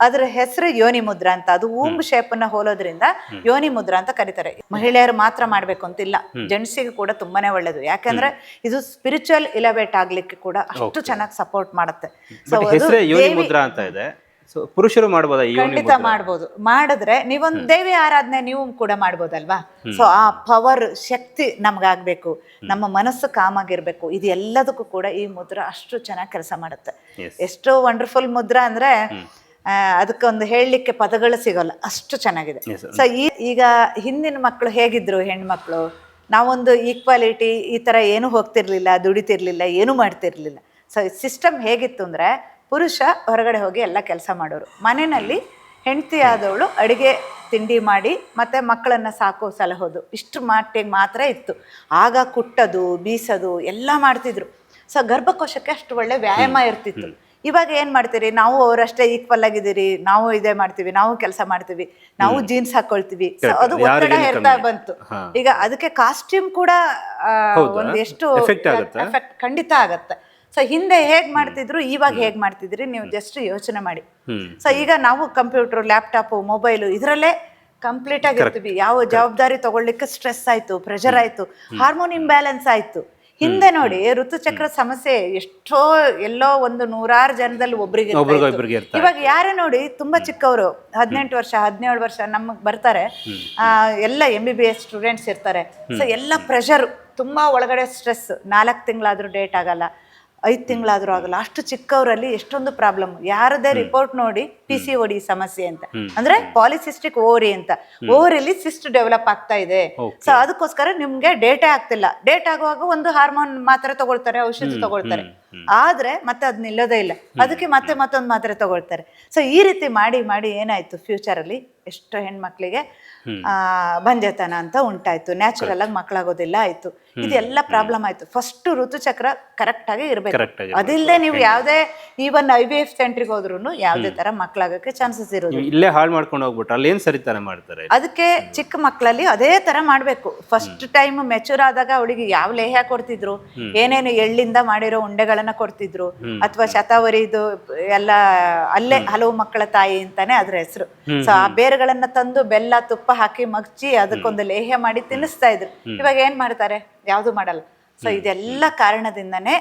ಅದ್ರ ಹೆಸರು ಯೋನಿ ಮುದ್ರಾ ಅಂತ. ಅದು ಊಂಬ್ ಶೇಪ್ ನ ಹೋಲೋದ್ರಿಂದ ಯೋನಿ ಮುದ್ರಾ ಅಂತ ಕರೀತಾರೆ. ಮಹಿಳೆಯರು ಮಾತ್ರ ಮಾಡ್ಬೇಕು ಅಂತಿಲ್ಲ, ಜೆಂಟ್ಸಿಗೆ ಕೂಡ ತುಂಬಾನೇ ಒಳ್ಳೇದು. ಯಾಕಂದ್ರೆ ಇದು ಸ್ಪಿರಿಚುವಲ್ ಇಲವೇಟ್ ಆಗ್ಲಿಕ್ಕೆ ಕೂಡ ಅಷ್ಟು ಚೆನ್ನಾಗಿ ಸಪೋರ್ಟ್ ಮಾಡುತ್ತೆ. ಯೋನಿ ಮುದ್ರಾ ಅಂತ ಇದೆ, ಪುರುಷರು ಮಾಡಬಹುದಾ? ಖಂಡಿತ ಮಾಡ್ಬೋದು. ಮಾಡಿದ್ರೆ ನೀವೊಂದು ದೇವಿ ಆರಾಧನೆ ನೀವು ಕೂಡ ಮಾಡ್ಬೋದಲ್ವಾ. ಸೊ ಆ ಪವರ್ ಶಕ್ತಿ ನಮ್ಗಾಗ್ಬೇಕು, ನಮ್ಮ ಮನಸ್ಸು ಕಾಮಾಗಿರ್ಬೇಕು. ಇದು ಎಲ್ಲದಕ್ಕೂ ಕೂಡ ಈ ಮುದ್ರಾ ಅಷ್ಟು ಚೆನ್ನಾಗಿ ಕೆಲಸ ಮಾಡುತ್ತೆ. ಎಷ್ಟು ವಂಡರ್ಫುಲ್ ಮುದ್ರಾ ಅಂದ್ರೆ ಅದಕ್ಕೊಂದು ಹೇಳಲಿಕ್ಕೆ ಪದಗಳು ಸಿಗೋಲ್ಲ, ಅಷ್ಟು ಚೆನ್ನಾಗಿದೆ. ಸೊ ಈಗ ಹಿಂದಿನ ಮಕ್ಕಳು ಹೇಗಿದ್ರು, ಹೆಣ್ಮಕ್ಳು ನಾವೊಂದು ಈಕ್ವಾಲಿಟಿ ಈ ತರ ಏನು ಹೋಗ್ತಿರ್ಲಿಲ್ಲ, ದುಡಿತಿರ್ಲಿಲ್ಲ, ಏನು ಮಾಡ್ತಿರ್ಲಿಲ್ಲ. ಸೊ ಸಿಸ್ಟಮ್ ಹೇಗಿತ್ತು ಅಂದ್ರೆ ಪುರುಷ ಹೊರಗಡೆ ಹೋಗಿ ಎಲ್ಲ ಕೆಲಸ ಮಾಡೋರು, ಮನೆಯಲ್ಲಿ ಹೆಂಡತಿ ಆದವಳು ಅಡುಗೆ ತಿಂಡಿ ಮಾಡಿ ಮತ್ತೆ ಮಕ್ಕಳನ್ನ ಸಾಕೋ ಸಲಹೋದು, ಇಷ್ಟು ಮಟ್ಟಿಗೆ ಮಾತ್ರ ಇತ್ತು. ಆಗ ಕುಟ್ಟೋದು ಬೀಸೋದು ಎಲ್ಲ ಮಾಡ್ತಿದ್ರು. ಸೊ ಗರ್ಭಕೋಶಕ್ಕೆ ಅಷ್ಟು ಒಳ್ಳೆ ವ್ಯಾಯಾಮ ಇರ್ತಿತ್ತು. ಇವಾಗ ಏನ್ ಮಾಡ್ತೀರಿ, ನಾವು ಅವರಷ್ಟೇ ಈಕ್ವಲ್ ಆಗಿದ್ದೀರಿ, ನಾವು ಇದೇ ಮಾಡ್ತೀವಿ, ನಾವು ಕೆಲಸ ಮಾಡ್ತೀವಿ, ನಾವು ಜೀನ್ಸ್ ಹಾಕೊಳ್ತೀವಿ. ಅದು ಒತ್ತಡ ಹೇರ್ತಾ ಬಂತು. ಈಗ ಅದಕ್ಕೆ ಕಾಸ್ಟ್ಯೂಮ್ ಕೂಡ ಒಂದೆಷ್ಟು ಎಫೆಕ್ಟ್ ಖಂಡಿತ ಆಗತ್ತೆ. ಸೊ ಹಿಂದೆ ಹೇಗ್ ಮಾಡ್ತಿದ್ರು, ಇವಾಗ ಹೇಗ್ ಮಾಡ್ತಿದ್ರಿ ನೀವು ಜಸ್ಟ್ ಯೋಚನೆ ಮಾಡಿ. ಸೊ ಈಗ ನಾವು ಕಂಪ್ಯೂಟರ್, ಲ್ಯಾಪ್ಟಾಪ್, ಮೊಬೈಲು ಇದರಲ್ಲೇ ಕಂಪ್ಲೀಟ್ ಆಗಿರ್ತೀವಿ. ಯಾವ ಜವಾಬ್ದಾರಿ ತಗೊಳ್ಲಿಕ್ಕೆ ಸ್ಟ್ರೆಸ್ ಆಯ್ತು, ಪ್ರೆಷರ್ ಆಯ್ತು, ಹಾರ್ಮೋನ್ ಇಂಬ್ಯಾಲೆನ್ಸ್ ಆಯ್ತು. ಹಿಂದೆ ನೋಡಿ ಋತುಚಕ್ರ ಸಮಸ್ಯೆ ಎಷ್ಟೋ ಎಲ್ಲೋ ಒಂದು 100 ಜನದಲ್ಲಿ ಒಬ್ರಿಗೆ. ಇವಾಗ ಯಾರೇ ನೋಡಿ ತುಂಬಾ ಚಿಕ್ಕವರು 18 ವರ್ಷ 17 ವರ್ಷ ನಮಗ್ ಬರ್ತಾರೆ, ಎಲ್ಲ MBBS ಸ್ಟೂಡೆಂಟ್ಸ್ ಇರ್ತಾರೆ. ಸೊ ಎಲ್ಲ ಪ್ರೆಷರ್, ತುಂಬಾ ಒಳಗಡೆ ಸ್ಟ್ರೆಸ್. 4 ತಿಂಗಳಾದ್ರೂ ಡೇಟ್ ಆಗಲ್ಲ, 5 ತಿಂಗಳಾದ್ರೂ ಆಗಲ್ಲ. ಅಷ್ಟು ಚಿಕ್ಕವರಲ್ಲಿ ಎಷ್ಟೊಂದು ಪ್ರಾಬ್ಲಮ್. ಯಾರದೇ ರಿಪೋರ್ಟ್ ನೋಡಿ PCOD ಸಮಸ್ಯೆ ಅಂತ, ಅಂದ್ರೆ ಪಾಲಿಸಿಸ್ಟಿಕ್ ಓವರಿ ಅಂತ. ಓವರಿಲಿ ಸಿಸ್ಟ್ ಡೆವಲಪ್ ಆಗ್ತಾ ಇದೆ. ಸೊ ಅದಕ್ಕೋಸ್ಕರ ನಿಮ್ಗೆ ಡೇಟೇ ಆಗ್ತಿಲ್ಲ. ಡೇಟ್ ಆಗುವಾಗ ಒಂದು ಹಾರ್ಮೋನ್ ಮಾತ್ರೆ ತಗೊಳ್ತಾರೆ, ಔಷಧಿ ತಗೊಳ್ತಾರೆ, ಆದ್ರೆ ಮತ್ತೆ ಅದ್ ನಿಲ್ಲೋದೇ ಇಲ್ಲ. ಅದಕ್ಕೆ ಮತ್ತೆ ಮತ್ತೊಂದು ಮಾತ್ರೆ ತಗೊಳ್ತಾರೆ. ಸೊ ಈ ರೀತಿ ಮಾಡಿ ಮಾಡಿ ಏನಾಯ್ತು, ಫ್ಯೂಚರ್ ಅಲ್ಲಿ ಎಷ್ಟೋ ಹೆಣ್ಮಕ್ಳಿಗೆ ಬಂಜೆತನ ಅಂತ ಉಂಟಾಯ್ತು, ನ್ಯಾಚುರಲ್ ಆಗಿ ಮಕ್ಕಳಾಗೋದಿಲ್ಲ ಆಯ್ತು. ಇದೆಲ್ಲ ಪ್ರಾಬ್ಲಮ್ ಆಯ್ತು. ಫಸ್ಟ್ ಋತುಚಕ್ರ ಕರೆಕ್ಟ್ ಆಗಿ ಇರ್ಬೇಕು. ಅದಿಲ್ಲದೆ ನೀವು ಯಾವ್ದೇ ಈವನ್ IVF ಸೆಂಟ್ರಿಗೆ ಹೋದ್ರು ಯಾವ್ದೇ ತರ ಮಕ್ಕಳಾಗಕ್ಕೆ ಚಾನ್ಸಸ್ ಇರೋದು. ಇಲ್ಲೇ ಹಾಳು ಮಾಡ್ಕೊಂಡು ಹೋಗ್ಬಿಟ್ರೆ ಅಲ್ಲಿ ಏನ್ ಸರಿ ತರ ಮಾಡ್ತಾರೆ. ಅದಕ್ಕೆ ಚಿಕ್ಕ ಮಕ್ಕಳಲ್ಲಿ ಅದೇ ತರ ಮಾಡ್ಬೇಕು. ಫಸ್ಟ್ ಟೈಮ್ ಮೆಚೂರ್ ಆದಾಗ ಅವಳಿಗೆ ಯಾವ ಲೇಹ್ಯ ಕೊಡ್ತಿದ್ರು, ಏನೇನು ಎಳ್ಳಿಂದ ಮಾಡಿರೋ ಉಂಡೆಗಳನ್ನ ಕೊಡ್ತಿದ್ರು, ಅಥವಾ ಶತಾವರಿದು ಎಲ್ಲ ಅಲ್ಲೇ ಹಲವು ಮಕ್ಕಳ ತಾಯಿ ಅಂತಾನೆ ಅದ್ರ ಹೆಸರು. ಸೊ ಆ ಬೇರುಗಳನ್ನ ತಂದು ಬೆಲ್ಲ ತುಪ್ಪ ಹಾಕಿ ಮಗ್ಚಿ ಅದಕ್ಕೊಂದು ಲೇಹ್ಯ ಮಾಡಿ ತಿನ್ನಿಸ್ತಾ ಇದ್ರು. ಇವಾಗ ಏನ್ ಮಾಡ್ತಾರೆ, ಯಾವ್ದು ಮಾಡಲ್ಲ. ಸೊ ಇದೆಲ್ಲ ಕಾರಣದಿಂದನೇ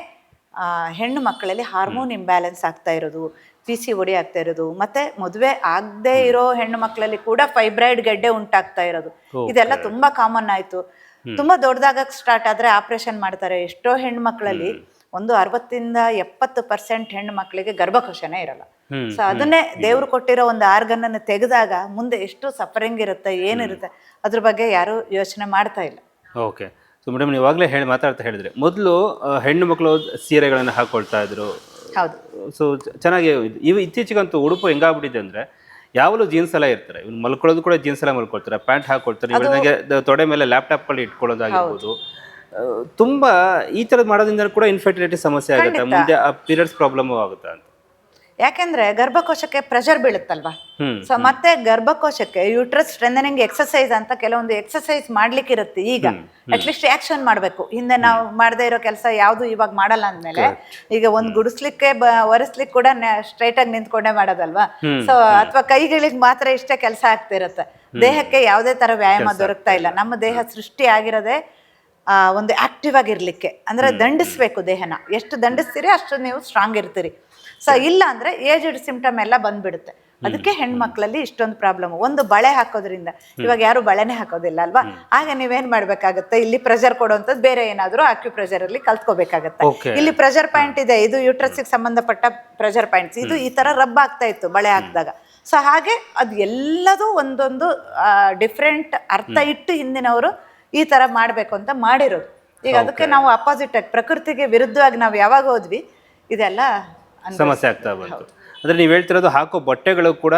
ಹೆಣ್ಣು ಮಕ್ಕಳಲ್ಲಿ ಹಾರ್ಮೋನ್ ಇಂಬ್ಯಾಲೆನ್ಸ್ ಆಗ್ತಾ ಇರೋದು, PCOD ಆಗ್ತಾ ಇರೋದು, ಮತ್ತೆ ಮದುವೆ ಆಗದೆ ಇರೋ ಹೆಣ್ಣು ಮಕ್ಕಳಲ್ಲಿ ಕೂಡ ಫೈಬ್ರಾಯ್ಡ್ ಗೆಡ್ಡೆ ಉಂಟಾಗ್ತಾ ಇರೋದು. ಇದೆಲ್ಲ ತುಂಬಾ ಕಾಮನ್ ಆಯ್ತು. ತುಂಬಾ ದೊಡ್ಡದಾಗಕ್ಕೆ ಸ್ಟಾರ್ಟ್ ಆದ್ರೆ ಆಪರೇಷನ್ ಮಾಡ್ತಾರೆ. ಎಷ್ಟೋ ಹೆಣ್ಣು ಮಕ್ಕಳಲ್ಲಿ ಒಂದು 60-70% ಹೆಣ್ಣು ಮಕ್ಕಳಿಗೆ ಗರ್ಭಕೋಶನೇ ಇರಲ್ಲ. ಸೊ ಅದನ್ನೇ ದೇವ್ರು ಕೊಟ್ಟಿರೋ ಒಂದು ಆರ್ಗನ್ ಅನ್ನು ತೆಗೆದಾಗ ಮುಂದೆ ಎಷ್ಟು ಸಫರಿಂಗ್ ಇರುತ್ತೆ, ಏನಿರುತ್ತೆ, ಅದ್ರ ಬಗ್ಗೆ ಯಾರು ಯೋಚನೆ ಮಾಡ್ತಾ ಇಲ್ಲ. ಓಕೆ. ಸೊ ಮೇಡಮ್, ನೀವಾಗಲೇ ಮಾತಾಡ್ತಾ ಹೇಳಿದ್ರೆ ಮೊದಲು ಹೆಣ್ಣು ಮಕ್ಕಳು ಸೀರೆಗಳನ್ನು ಹಾಕೊಳ್ತಾ ಇದ್ರು. ಹೌದು. ಸೊ ಚೆನ್ನಾಗಿ ಇತ್ತೀಚೆಗಂತೂ ಉಡುಪು ಹೆಂಗಾಗ್ಬಿಟ್ಟಿದೆ ಅಂದ್ರೆ ಯಾವಾಗಲೂ ಜೀನ್ಸ್ ಎಲ್ಲ ಇರ್ತಾರೆ. ಇವ್ನು ಮಲ್ಕೊಳ್ಳೋದು ಕೂಡ ಜೀನ್ಸ್ ಎಲ್ಲ ಮಲ್ಕೊಳ್ತಾರೆ, ಪ್ಯಾಂಟ್ ಹಾಕೊಳ್ತಾರೆ. ಇವಳಿಗೆ ತೊಡೆ ಮೇಲೆ ಲ್ಯಾಪ್ಟಾಪ್ಗಳು ಇಟ್ಕೊಳ್ಳೋದಾಗಿರ್ಬೋದು. ತುಂಬಾ ಈ ಥರದ್ದು ಮಾಡೋದ್ರಿಂದ ಕೂಡ ಇನ್ಫರ್ಟಿಲಿಟಿ ಸಮಸ್ಯೆ ಆಗುತ್ತೆ, ಮುಂದೆ ಆ ಪೀರಿಯಡ್ಸ್ ಪ್ರಾಬ್ಲಮ್ ಆಗುತ್ತೆ ಅಂತ. ಯಾಕೆಂದ್ರೆ ಗರ್ಭಕೋಶಕ್ಕೆ ಪ್ರೆಷರ್ ಬೀಳುತ್ತಲ್ವಾ. ಸೊ ಮತ್ತೆ ಗರ್ಭಕೋಶಕ್ಕೆ ಯೂಟ್ರಸ್ ಸ್ಟ್ರೆಂಥನಿಂಗ್ ಎಕ್ಸರ್ಸೈಸ್ ಅಂತ ಕೆಲವೊಂದು ಎಕ್ಸರ್ಸೈಸ್ ಮಾಡ್ಲಿಕ್ಕೆ ಇರುತ್ತೆ. ಈಗ ಅಟ್ಲೀಸ್ಟ್ ಆಕ್ಷನ್ ಮಾಡ್ಬೇಕು. ಹಿಂದೆ ನಾವು ಮಾಡದೇ ಇರೋ ಕೆಲಸ ಯಾವ್ದು ಇವಾಗ ಮಾಡಲ್ಲ ಅಂದ್ಮೇಲೆ, ಈಗ ಒಂದ್ ಗುಡಿಸ್ಲಿಕ್ಕೆ ಒರೆಸ್ಲಿಕ್ಕೆ ಕೂಡ ಸ್ಟ್ರೈಟ್ ಆಗಿ ನಿಂತ್ಕೊಂಡೇ ಮಾಡೋದಲ್ವಾ. ಸೊ ಅಥವಾ ಕೈಗಳಿಗೆ ಮಾತ್ರ ಇಷ್ಟೇ ಕೆಲಸ ಆಗ್ತಿರತ್ತೆ, ದೇಹಕ್ಕೆ ಯಾವುದೇ ತರ ವ್ಯಾಯಾಮ ದೊರಕ್ತಾ ಇಲ್ಲ. ನಮ್ಮ ದೇಹ ಸೃಷ್ಟಿ ಆಗಿರೋದೇ ಒಂದು ಆಕ್ಟಿವ್ ಆಗಿರ್ಲಿಕ್ಕೆ. ಅಂದ್ರೆ ದಂಡಿಸ್ಬೇಕು ದೇಹನ. ಎಷ್ಟು ದಂಡಿಸ್ತೀರಿ ಅಷ್ಟು ನೀವು ಸ್ಟ್ರಾಂಗ್ ಇರ್ತೀರಿ. ಸೊ ಇಲ್ಲ ಅಂದ್ರೆ ಏಜ್ಡ್ ಸಿಂಪ್ಟಮ್ ಎಲ್ಲ ಬಂದ್ಬಿಡುತ್ತೆ. ಅದಕ್ಕೆ ಹೆಣ್ಮಕ್ಳಲ್ಲಿ ಇಷ್ಟೊಂದು ಪ್ರಾಬ್ಲಮ್. ಒಂದು ಬಳೆ ಹಾಕೋದ್ರಿಂದ, ಇವಾಗ ಯಾರು ಬಳೆನೇ ಹಾಕೋದಿಲ್ಲ ಅಲ್ವಾ. ಆಗ ನೀವೇನ್ ಮಾಡ್ಬೇಕಾಗತ್ತೆ, ಇಲ್ಲಿ ಪ್ರೆಷರ್ ಕೊಡುವಂಥದ್ದು ಬೇರೆ ಏನಾದ್ರು ಆಕ್ಯುಪ್ರೆಷರ್ ಅಲ್ಲಿ ಕಲ್ತ್ಕೋಬೇಕಾಗತ್ತೆ. ಇಲ್ಲಿ ಪ್ರೆಷರ್ ಪಾಯಿಂಟ್ ಇದೆ, ಇದು ಯೂಟ್ರಸ್ಗೆ ಸಂಬಂಧಪಟ್ಟ ಪ್ರೆಷರ್ ಪಾಯಿಂಟ್ಸ್. ಇದು ಈ ತರ ರಬ್ ಆಗ್ತಾ ಇತ್ತು ಬಳೆ ಹಾಕಿದಾಗ. ಸೊ ಹಾಗೆ ಅದು ಎಲ್ಲದೂ ಒಂದೊಂದು ಡಿಫ್ರೆಂಟ್ ಅರ್ಥ ಇಟ್ಟು ಹಿಂದಿನವರು ಈ ತರ ಮಾಡ್ಬೇಕು ಅಂತ ಮಾಡಿರೋದು. ಈಗ ಅದಕ್ಕೆ ನಾವು ಅಪೋಸಿಟ್ ಆಗಿ ಪ್ರಕೃತಿಗೆ ವಿರುದ್ಧವಾಗಿ ನಾವು ಯಾವಾಗ ಹೋದ್ವಿ ಇದೆಲ್ಲ ಸಮಸ್ಯೆ ಆಗ್ತಾ ಬಂತು. ಅಂದ್ರೆ ನೀವು ಹೇಳ್ತಿರೋದು ಹಾಕೋ ಬಟ್ಟೆಗಳು ಕೂಡ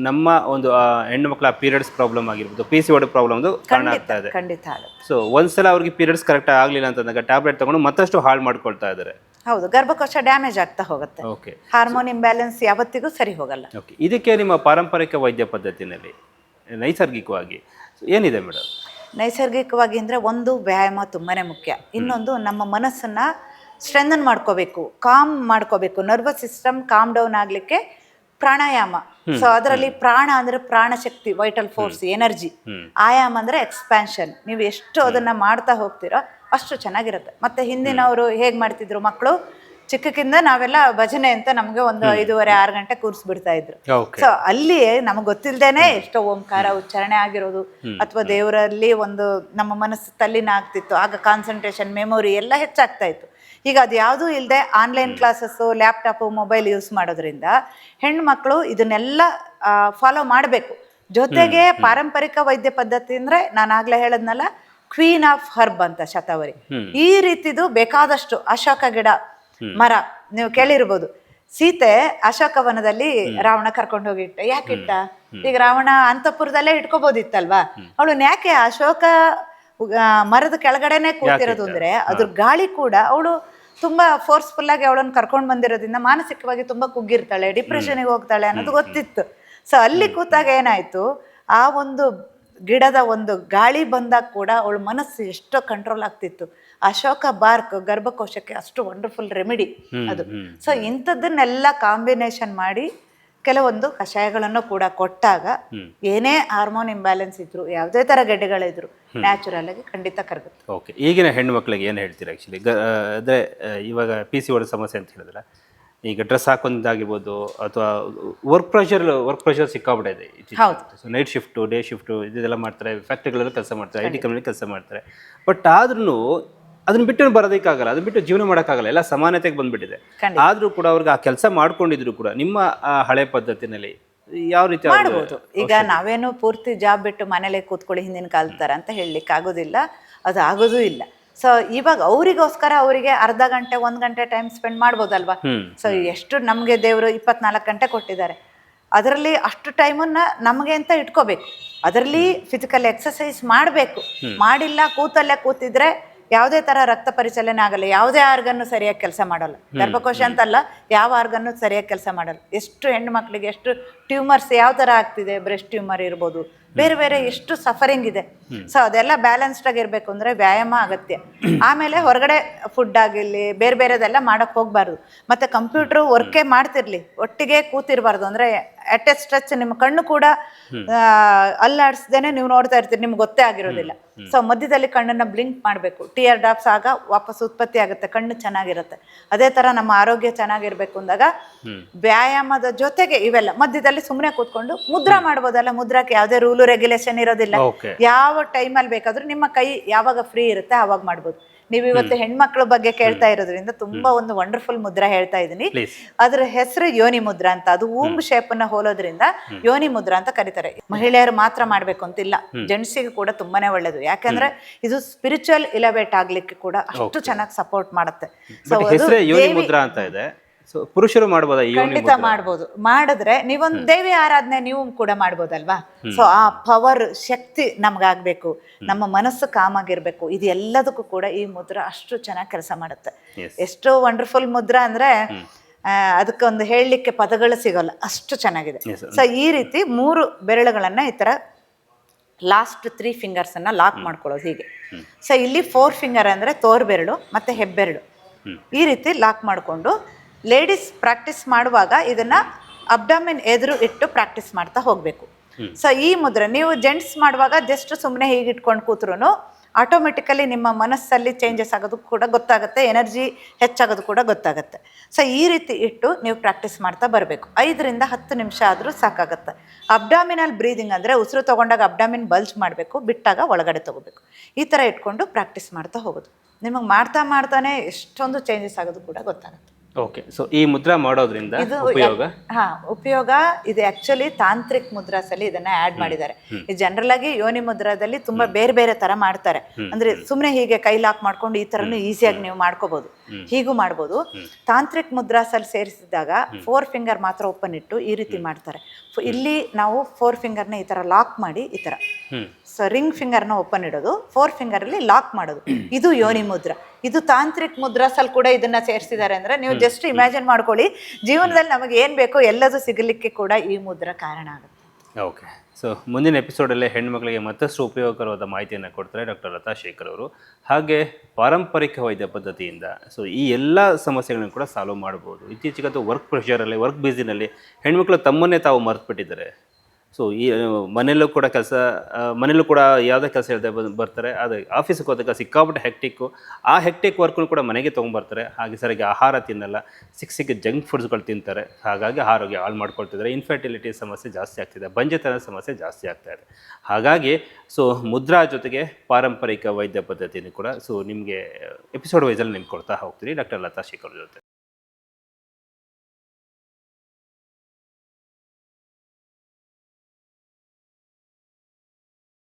ನಮ್ಮ ಒಂದು ಹೆಣ್ಣು ಮಕ್ಕಳ ಪೀರಿಯಡ್ಸ್ ಪ್ರಾಬ್ಲಮ್ ಆಗಿರ್ಬೋದು, PCOD ಪ್ರಾಬ್ಲಮ್ ಕಾರಣ ಆಗ್ತಾ ಇದೆ. ಖಂಡಿತ ಆಗುತ್ತೆ. ಸೊ ಒಂದ್ಸಲ ಅವ್ರಿಗೆ ಪೀರಿಯಡ್ಸ್ ಕರೆಕ್ಟ್ ಆಗ್ಲಿಲ್ಲ ಅಂತಂದಾಗ ಟ್ಯಾಬ್ಲೆಟ್ ತಗೊಂಡು ಮತ್ತಷ್ಟು ಹಾಳು ಮಾಡ್ಕೊಳ್ತಾ ಇದ್ದಾರೆ. ಹೌದು, ಗರ್ಭಕೋಶ ಡ್ಯಾಮೇಜ್ ಆಗ್ತಾ ಹೋಗುತ್ತೆ. ಓಕೆ. ಹಾರ್ಮೋನ್ ಇಂಬ್ಯಾಲೆನ್ಸ್ ಯಾವತ್ತಿಗೂ ಸರಿ ಹೋಗಲ್ಲ. ಓಕೆ. ಇದಕ್ಕೆ ನಿಮ್ಮ ಪಾರಂಪರಿಕ ವೈದ್ಯ ಪದ್ಧತಿನಲ್ಲಿ ನೈಸರ್ಗಿಕವಾಗಿ ಏನಿದೆ ಮೇಡಮ್? ನೈಸರ್ಗಿಕವಾಗಿ ಅಂದರೆ ಒಂದು ವ್ಯಾಯಾಮ ತುಂಬಾ ಮುಖ್ಯ. ಇನ್ನೊಂದು ನಮ್ಮ ಮನಸ್ಸನ್ನು ಸ್ಟ್ರೆಂಥನ್ ಮಾಡ್ಕೋಬೇಕು, ಕಾಮ್ ಮಾಡ್ಕೋಬೇಕು. ನರ್ವಸ್ ಸಿಸ್ಟಮ್ ಕಾಮ್ ಡೌನ್ ಆಗಲಿಕ್ಕೆ ಪ್ರಾಣಾಯಾಮ. ಸೊ ಅದರಲ್ಲಿ ಪ್ರಾಣ ಅಂದ್ರೆ ಪ್ರಾಣ ಶಕ್ತಿ, ವೈಟಲ್ ಫೋರ್ಸ್, ಎನರ್ಜಿ. ಆಯಾಮ ಅಂದ್ರೆ ಎಕ್ಸ್ಪ್ಯಾನ್ಷನ್. ನೀವು ಎಷ್ಟು ಅದನ್ನ ಮಾಡ್ತಾ ಹೋಗ್ತೀರೋ ಅಷ್ಟು ಚೆನ್ನಾಗಿರುತ್ತೆ. ಮತ್ತೆ ಹಿಂದಿನವರು ಹೇಗ್ ಮಾಡ್ತಿದ್ರು, ಮಕ್ಕಳು ಚಿಕ್ಕಕ್ಕಿಂದ ನಾವೆಲ್ಲ ಭಜನೆ ಅಂತ ನಮ್ಗೆ ಒಂದು 5:30-6 ಗಂಟೆ ಕೂರಿಸ್ಬಿಡ್ತಾ ಇದ್ರು. ಸೊ ಅಲ್ಲಿ ನಮಗ್ ಗೊತ್ತಿಲ್ದೇನೆ ಎಷ್ಟೋ ಓಂಕಾರ ಉಚ್ಚಾರಣೆ ಆಗಿರೋದು, ಅಥವಾ ದೇವರಲ್ಲಿ ಒಂದು ನಮ್ಮ ಮನಸ್ಸು ತಲ್ಲಿನ ಆಗ್ತಿತ್ತು. ಆಗ ಕಾನ್ಸಂಟ್ರೇಷನ್, ಮೆಮೊರಿ ಎಲ್ಲ ಹೆಚ್ಚಾಗ್ತಾ ಇತ್ತು. ಈಗ ಅದು ಯಾವುದೂ ಇಲ್ಲದೆ online classes, laptop, mobile use ಮಾಡೋದ್ರಿಂದ ಹೆಣ್ಮಕ್ಳು ಇದನ್ನೆಲ್ಲ ಫಾಲೋ ಮಾಡಬೇಕು. ಜೊತೆಗೆ ಪಾರಂಪರಿಕ ವೈದ್ಯ ಪದ್ಧತಿ ಅಂದ್ರೆ ನಾನು ಆಗ್ಲೇ ಹೇಳದ್ನಲ್ಲ, ಕ್ವೀನ್ ಆಫ್ ಹರ್ಬ್ ಅಂತ ಶತಾವರಿ. ಈ ರೀತಿದು ಬೇಕಾದಷ್ಟು ಅಶೋಕ ಗಿಡ, ಮರ ನೀವು ಕೇಳಿರ್ಬೋದು. ಸೀತೆ ಅಶೋಕವನದಲ್ಲಿ ರಾವಣ ಕರ್ಕೊಂಡು ಹೋಗಿ ಇಟ್ಟ. ಯಾಕೆ ಇಟ್ಟ? ಈಗ ರಾವಣ ಅಂತಃಪುರದಲ್ಲೇ ಇಟ್ಕೋಬೋದಿತ್ತಲ್ವಾ. ಅವಳು ಯಾಕೆ ಅಶೋಕ ಮರದ ಕೆಳಗಡೆನೆ ಕೂತಿರೋದು ಅಂದ್ರೆ ಅದ್ರ ಗಾಳಿ ಕೂಡ, ಅವಳು ತುಂಬಾ ಫೋರ್ಸ್ಫುಲ್ ಆಗಿ ಅವಳನ್ನು ಕರ್ಕೊಂಡು ಬಂದಿರೋದ್ರಿಂದ ಮಾನಸಿಕವಾಗಿ ತುಂಬಾ ಕುಗ್ಗಿರ್ತಾಳೆ, ಡಿಪ್ರೆಷನ್ಗೆ ಹೋಗ್ತಾಳೆ ಅನ್ನೋದು ಗೊತ್ತಿತ್ತು. ಸೊ ಅಲ್ಲಿ ಕೂತಾಗ ಏನಾಯ್ತು, ಆ ಒಂದು ಗಿಡದ ಒಂದು ಗಾಳಿ ಬಂದಾಗ ಕೂಡ ಅವಳ ಮನಸ್ಸು ಎಷ್ಟೋ ಕಂಟ್ರೋಲ್ ಆಗ್ತಿತ್ತು. ಅಶೋಕ ಬಾರ್ಕ್ ಗರ್ಭಕೋಶಕ್ಕೆ ಅಷ್ಟು ವಂಡರ್ಫುಲ್ ರೆಮಿಡಿ ಅದು. ಸೊ ಇಂಥದ್ದನ್ನೆಲ್ಲ ಕಾಂಬಿನೇಷನ್ ಮಾಡಿ ಕೆಲವೊಂದು ಕಷಾಯಗಳನ್ನು ಕೂಡ ಕೊಟ್ಟಾಗ ಏನೇ ಹಾರ್ಮೋನ್ ಇಂಬ್ಯಾಲೆನ್ಸ್ ಇದ್ರು, ಯಾವುದೇ ತರ ಗೆಡ್ಡೆಗಳಿದ್ರು, ನ್ಯಾಚುರಲ್ ಆಗಿ ಖಂಡಿತ ಕರಗುತ್ತೆ. ಓಕೆ, ಈಗಿನ ಹೆಣ್ಣು ಮಕ್ಕಳಿಗೆ ಏನು ಹೇಳ್ತೀರಾ ಆ್ಯಕ್ಚುಲಿ? ಅಂದರೆ ಇವಾಗ PCOD ಸಮಸ್ಯೆ ಅಂತ ಹೇಳಿದ್ರೆ, ಈಗ ಡ್ರೆಸ್ ಹಾಕೊಂಡಾಗಿರ್ಬೋದು, ಅಥವಾ ವರ್ಕ್ ಪ್ರೆಷರ್ ಸಿಕ್ಕಾಬಿಟ್ಟಿದೆ. ನೈಟ್ ಶಿಫ್ಟು, ಡೇ ಶಿಫ್ಟು ಇದೆಲ್ಲ ಮಾಡ್ತಾರೆ, ಫ್ಯಾಕ್ಟ್ರಿಗಳಲ್ಲಿ ಕೆಲಸ ಮಾಡ್ತಾರೆ, IT ಕಂಪ್ನಿ ಕೆಲಸ ಮಾಡ್ತಾರೆ. ಬಟ್ ಆದ್ರೂ ಅದನ್ನ ಬಿಟ್ಟು ಬರೋದಕ್ಕಾಗಲ್ಲ, ಅದನ್ನ ಬಿಟ್ಟು ಜೀವನ ಮಾಡೋಕ್ಕಾಗಲ್ಲ, ಎಲ್ಲ ಸಮಾನತೆಗೆ ಬಂದ್ಬಿಟ್ಟಿದೆ. ಆದ್ರೂ ಕೂಡ ಅವ್ರಿಗೆ ಆ ಕೆಲಸ ಮಾಡ್ಕೊಂಡಿದ್ರು ಕೂಡ ನಿಮ್ಮ ಹಳೆ ಪದ್ಧತಿನಲ್ಲಿ ಯಾವ ರೀತಿ ಮಾಡ್ಬೋದು? ಈಗ ನಾವೇನು ಪೂರ್ತಿ ಜಾಬ್ ಬಿಟ್ಟು ಮನೇಲೆ ಕೂತ್ಕೊಳ್ಳಿ ಹಿಂದಿನ ಕಾಲದ ಥರ ಅಂತ ಹೇಳಲಿಕ್ಕೆ ಆಗೋದಿಲ್ಲ, ಅದು ಆಗೋದೂ ಇಲ್ಲ. ಸೊ ಇವಾಗ ಅವರಿಗೋಸ್ಕರ ಅವರಿಗೆ ಅರ್ಧ ಗಂಟೆ 1 ಗಂಟೆ ಟೈಮ್ ಸ್ಪೆಂಡ್ ಮಾಡ್ಬೋದಲ್ವಾ. ಸೊ ಎಷ್ಟು ನಮಗೆ ದೇವರು 24 ಗಂಟೆ ಕೊಟ್ಟಿದ್ದಾರೆ, ಅದರಲ್ಲಿ ಅಷ್ಟು ಟೈಮನ್ನ ನಮಗೆ ಅಂತ ಇಟ್ಕೋಬೇಕು. ಅದರಲ್ಲಿ ಫಿಸಿಕಲ್ ಎಕ್ಸಸೈಸ್ ಮಾಡಬೇಕು. ಮಾಡಿಲ್ಲ, ಕೂತಲ್ಲೇ ಕೂತಿದ್ರೆ ಯಾವುದೇ ತರ ರಕ್ತ ಪರಿಚಲನೆ ಆಗಲ್ಲ, ಯಾವುದೇ ಆರ್ಗನ್ನು ಸರಿಯಾಗಿ ಕೆಲಸ ಮಾಡಲ್ಲ. ಗರ್ಭಕೋಶ ಅಂತಲ್ಲ, ಯಾವ ಆರ್ಗನ್ನು ಸರಿಯಾಗಿ ಕೆಲಸ ಮಾಡಲ್ಲ. ಎಷ್ಟು ಹೆಣ್ಣು ಮಕ್ಕಳಿಗೆ ಎಷ್ಟು ಟ್ಯೂಮರ್ಸ್ ಯಾವ ತರ ಆಗ್ತಿದೆ, ಬ್ರೆಸ್ಟ್ ಟ್ಯೂಮರ್ ಇರ್ಬೋದು, ಬೇರೆ ಬೇರೆ ಎಷ್ಟು ಸಫರಿಂಗ್ ಇದೆ. ಸೊ ಅದೆಲ್ಲ ಬ್ಯಾಲೆನ್ಸ್ಡ್ ಆಗಿರ್ಬೇಕು ಅಂದ್ರೆ ವ್ಯಾಯಾಮ ಅಗತ್ಯ. ಆಮೇಲೆ ಹೊರಗಡೆ ಫುಡ್ ಆಗಿರ್ಲಿ, ಬೇರೆ ಬೇರೆದೆಲ್ಲ ಮಾಡಕ್ ಹೋಗ್ಬಾರ್ದು. ಮತ್ತೆ ಕಂಪ್ಯೂಟರ್ ವರ್ಕೇ ಮಾಡ್ತಿರ್ಲಿ, ಒಟ್ಟಿಗೆ ಕೂತಿರ್ಬಾರ್ದು. ಅಂದ್ರೆ ಅಟ್ ಎ ಸ್ಟ್ರೆಚ್ ನಿಮ್ಮ ಕಣ್ಣು ಕೂಡ ಅಲ್ಲಾಡಿಸ್ದೇನೆ ನೀವು ನೋಡ್ತಾ ಇರ್ತೀರಿ, ನಿಮ್ಗೆ ಗೊತ್ತೇ ಆಗಿರೋದಿಲ್ಲ. ಸೊ ಮಧ್ಯದಲ್ಲಿ ಕಣ್ಣನ್ನ ಬ್ಲಿಂಕ್ ಮಾಡಬೇಕು. ಟಿಯರ್ ಡ್ರಾಪ್ಸ್ ಆಗ ವಾಪಸ್ ಉತ್ಪತ್ತಿ ಆಗುತ್ತೆ, ಕಣ್ಣು ಚೆನ್ನಾಗಿರುತ್ತೆ. ಅದೇ ತರ ನಮ್ಮ ಆರೋಗ್ಯ ಚೆನ್ನಾಗಿರ್ಬೇಕು ಅಂದಾಗ ವ್ಯಾಯಾಮದ ಜೊತೆಗೆ ಇವೆಲ್ಲ ಮಧ್ಯದಲ್ಲಿ ಸುಮ್ಮನೆ ಕೂತ್ಕೊಂಡು ಮುದ್ರಾ ಮಾಡ್ಬೋದಲ್ಲ. ಮುದ್ರಾಕ್ಕೆ ಯಾವುದೇ ರೂಲು ರೆಗ್ಯುಲೇಷನ್ ಇರೋದಿಲ್ಲ. ಯಾವ ಟೈಮಲ್ಲಿ ಬೇಕಾದ್ರೂ ನಿಮ್ಮ ಕೈ ಯಾವಾಗ ಫ್ರೀ ಇರುತ್ತೆ ಆವಾಗ ಮಾಡ್ಬೋದು. ನೀವು ಇವತ್ತು ಹೆಣ್ಮಕ್ಳ ಬಗ್ಗೆ ಕೇಳ್ತಾ ಇರೋದ್ರಿಂದ ತುಂಬಾ ಒಂದು ವಂಡರ್ಫುಲ್ ಮುದ್ರಾ ಹೇಳ್ತಾ ಇದೀನಿ. ಅದ್ರ ಹೆಸರು ಯೋನಿ ಮುದ್ರಾ ಅಂತ. ಅದು ಊಂಬ್ ಶೇಪ್ ನ ಹೋಲೋದ್ರಿಂದ ಯೋನಿ ಮುದ್ರಾ ಅಂತ ಕರೀತಾರೆ. ಮಹಿಳೆಯರು ಮಾತ್ರ ಮಾಡ್ಬೇಕು ಅಂತಿಲ್ಲ, ಜೆಂಟ್ಸಿಗೆ ಕೂಡ ತುಂಬಾನೇ ಒಳ್ಳೇದು. ಯಾಕಂದ್ರೆ ಇದು ಸ್ಪಿರಿಚುವಲ್ ಇಲವೇಟ್ ಆಗ್ಲಿಕ್ಕೆ ಕೂಡ ಅಷ್ಟು ಚೆನ್ನಾಗಿ ಸಪೋರ್ಟ್ ಮಾಡುತ್ತೆ. ಪುರುಷರು ಮಾಡಬಹುದಾ? ಖಂಡಿತ ಮಾಡ್ಬೋದು. ಮಾಡಿದ್ರೆ ನೀವೊಂದು ದೇವಿ ಆರಾಧನೆ ನೀವು ಕೂಡ ಮಾಡ್ಬೋದಲ್ವಾ. ಸೊ ಆ ಪವರ್ ಶಕ್ತಿ ನಮ್ಗಾಗ್ಬೇಕು, ನಮ್ಮ ಮನಸ್ಸು ಕಾಮಾಗಿರ್ಬೇಕು. ಇದು ಎಲ್ಲದಕ್ಕೂ ಕೂಡ ಈ ಮುದ್ರಾ ಅಷ್ಟು ಚೆನ್ನಾಗಿ ಕೆಲಸ ಮಾಡುತ್ತೆ. ಎಷ್ಟು ವಂಡರ್ಫುಲ್ ಮುದ್ರಾ ಅಂದ್ರೆ ಅದಕ್ಕೊಂದು ಹೇಳಲಿಕ್ಕೆ ಪದಗಳು ಸಿಗೋಲ್ಲ, ಅಷ್ಟು ಚೆನ್ನಾಗಿದೆ. ಸೊ ಈ ರೀತಿ 3 ಬೆರಳುಗಳನ್ನ ಈ ತರ ಲಾಸ್ಟ್ 3 ಫಿಂಗರ್ಸ್ ಅನ್ನ ಲಾಕ್ ಮಾಡ್ಕೊಳ್ಳೋದು ಹೀಗೆ. ಸೊ ಇಲ್ಲಿ 4 ಫಿಂಗರ್ ಅಂದ್ರೆ ತೋರ್ ಬೆರಳು ಮತ್ತೆ ಹೆಬ್ಬೆರಳು, ಈ ರೀತಿ ಲಾಕ್ ಮಾಡಿಕೊಂಡು ಲೇಡೀಸ್ ಪ್ರಾಕ್ಟೀಸ್ ಮಾಡುವಾಗ ಇದನ್ನ ಅಬ್ಡಾಮಿನ್ ಎದುರು ಇಟ್ಟು ಪ್ರಾಕ್ಟೀಸ್ ಮಾಡ್ತಾ ಹೋಗ್ಬೇಕು. ಸೊ ಈ ಮುದ್ರೆ ನೀವು ಜೆಂಟ್ಸ್ ಮಾಡುವಾಗ ಜಸ್ಟ್ ಸುಮ್ಮನೆ ಹೀಗೆ ಇಟ್ಕೊಂಡು ಕೂತ್ರು ಆಟೋಮೆಟಿಕಲಿ ನಿಮ್ಮ ಮನಸ್ಸಲ್ಲಿ ಚೇಂಜಸ್ ಆಗೋದು ಕೂಡ ಗೊತ್ತಾಗುತ್ತೆ, ಎನರ್ಜಿ ಹೆಚ್ಚಾಗೋದು ಕೂಡ ಗೊತ್ತಾಗುತ್ತೆ. ಸೊ ಈ ರೀತಿ ಇಟ್ಟು ನೀವು ಪ್ರಾಕ್ಟೀಸ್ ಮಾಡ್ತಾ ಬರಬೇಕು. 5 ರಿಂದ 10 ನಿಮಿಷ ಆದರೂ ಸಾಕಾಗುತ್ತೆ. ಅಬ್ಡಾಮಿನಲ್ ಬ್ರೀದಿಂಗ್ ಅಂದರೆ ಉಸಿರು ತೊಗೊಂಡಾಗ ಅಬ್ಡಾಮಿನ್ ಬಲ್ಜ್ ಮಾಡಬೇಕು, ಬಿಟ್ಟಾಗ ಒಳಗಡೆ ತಗೋಬೇಕು. ಈ ಥರ ಇಟ್ಕೊಂಡು ಪ್ರಾಕ್ಟೀಸ್ ಮಾಡ್ತಾ ಹೋಗೋದು. ನಿಮಗೆ ಮಾಡ್ತಾನೆ ಎಷ್ಟೊಂದು ಚೇಂಜಸ್ ಆಗೋದು ಕೂಡ ಗೊತ್ತಾಗುತ್ತೆ. ಓಕೆ, ಸೊ ಈ ಮುದ್ರಾ ಮಾಡೋದ್ರಿಂದ ಉಪಯೋಗ ಇದು ಆಕ್ಚುಲಿ ತಾಂತ್ರಿಕ್ ಮುದ್ರಾಸಲ್ಲಿ ಇದನ್ನ ಆಡ್ ಮಾಡಿದ್ದಾರೆ. ಈ ಜನರಲ್ ಆಗಿ ಯೋನಿ ಮುದ್ರಾದಲ್ಲಿ ತುಂಬಾ ಬೇರೆ ಬೇರೆ ತರ ಮಾಡ್ತಾರೆ. ಅಂದ್ರೆ ಸುಮ್ನೆ ಹೀಗೆ ಕೈ ಲಾಕ್ ಮಾಡ್ಕೊಂಡು ಈ ತರನು ಈಸಿಯಾಗಿ ನೀವು ಮಾಡ್ಕೋಬಹುದು, ಹೀಗೂ ಮಾಡ್ಬೋದು. ತಾಂತ್ರಿಕ್ ಮುದ್ರಾಸಲ್ಲಿ ಸೇರಿಸಿದಾಗ 4 ಫಿಂಗರ್ ಮಾತ್ರ ಓಪನ್ ಇಟ್ಟು ಈ ರೀತಿ ಮಾಡ್ತಾರೆ. ಇಲ್ಲಿ ನಾವು 4 ಫಿಂಗರ್ನ ಈ ತರ ಲಾಕ್ ಮಾಡಿ ಈ ತರ ರಿಂಗ್ ಫಿಂಗರ್ನ ಓಪನ್ ಇಡೋದು, 4 ಫಿಂಗರ್ ಅಲ್ಲಿ ಲಾಕ್ ಮಾಡೋದು. ಇದು ಯೋನಿ ಮುದ್ರಾ. ಇದು ತಾಂತ್ರಿಕ್ ಮುದ್ರಾಸಲ್ಲಿ ಕೂಡ ಇದನ್ನ ಸೇರಿಸಿದ್ದಾರೆ. ಅಂದ್ರೆ ನೀವು ಜಸ್ಟ್ ಇಮ್ಯಾಜಿನ್ ಮಾಡ್ಕೊಳ್ಳಿ, ಜೀವನದಲ್ಲಿ ನಮಗೆ ಏನ್ ಬೇಕೋ ಎಲ್ಲದೂ ಸಿಗಲಿಕ್ಕೆ ಕೂಡ ಈ ಮುದ್ರಾ ಕಾರಣ ಆಗುತ್ತೆ. ಓಕೆ. ಸೊ ಮುಂದಿನ ಎಪಿಸೋಡಲ್ಲೇ ಹೆಣ್ಮಕ್ಳಿಗೆ ಮತ್ತಷ್ಟು ಉಪಯೋಗಕರವಾದ ಮಾಹಿತಿಯನ್ನು ಕೊಡ್ತಾರೆ ಡಾಕ್ಟರ್ ಲತಾ ಶೇಖರ್ ಅವರು. ಹಾಗೆ ಪಾರಂಪರಿಕ ವೈದ್ಯ ಪದ್ಧತಿಯಿಂದ ಸೊ ಈ ಎಲ್ಲ ಸಮಸ್ಯೆಗಳನ್ನು ಕೂಡ ಸಾಲ್ವ್ ಮಾಡ್ಬೋದು. ಇತ್ತೀಚೆಗಂತೂ ವರ್ಕ್ ಪ್ರೆಷರಲ್ಲಿ, ವರ್ಕ್ ಬ್ಯುಸಿನಲ್ಲಿ ಹೆಣ್ಮಕ್ಳು ತಮ್ಮನ್ನೇ ತಾವು ಮರೆತುಬಿಟ್ಟಿದ್ದಾರೆ. ಸೊ ಈ ಮನೆಯಲ್ಲೂ ಕೂಡ ಮನೇಲೂ ಕೂಡ ಯಾವುದೇ ಕೆಲಸ ಇಲ್ಲದೆ ಬರ್ತಾರೆ. ಆದರೆ ಆಫೀಸಿಗೆ ಹೋದಾಗ ಸಿಕ್ಕಾಪಟ್ಟೆ ಹೆಕ್ಟಿಕ್ಕು. ಆ ಹೆಕ್ಟಿಕ್ ವರ್ಕ್ನು ಕೂಡ ಮನೆಗೆ ತೊಗೊಂಬರ್ತಾರೆ. ಹಾಗೆ ಸರಿಯಾಗಿ ಆಹಾರ ತಿನ್ನಲ್ಲ, ಸಿಕ್ಕ ಜಂಕ್ ಫುಡ್ಸ್ಗಳು ತಿಂತಾರೆ. ಹಾಗಾಗಿ ಆರೋಗ್ಯ ಹಾಳು ಮಾಡ್ಕೊಳ್ತಿದ್ದಾರೆ. ಇನ್ಫರ್ಟಿಲಿಟಿ ಸಮಸ್ಯೆ ಜಾಸ್ತಿ ಆಗ್ತಿದೆ, ಬಂಜೆತನ ಸಮಸ್ಯೆ ಜಾಸ್ತಿ ಆಗ್ತಾ ಇದೆ. ಹಾಗಾಗಿ ಸೊ ಮುದ್ರಾ ಜೊತೆಗೆ ಪಾರಂಪರಿಕ ವೈದ್ಯ ಪದ್ಧತಿನೂ ಕೂಡ ಸೊ ನಿಮಗೆ ಎಪಿಸೋಡ್ ವೈಸಲ್ಲಿ ನಿಮ್ಗೆ ಕೊಡ್ತಾ ಹೋಗ್ತೀರಿ ಡಾಕ್ಟರ್ ಲತಾ ಶೇಖರ್ ಜೊತೆ.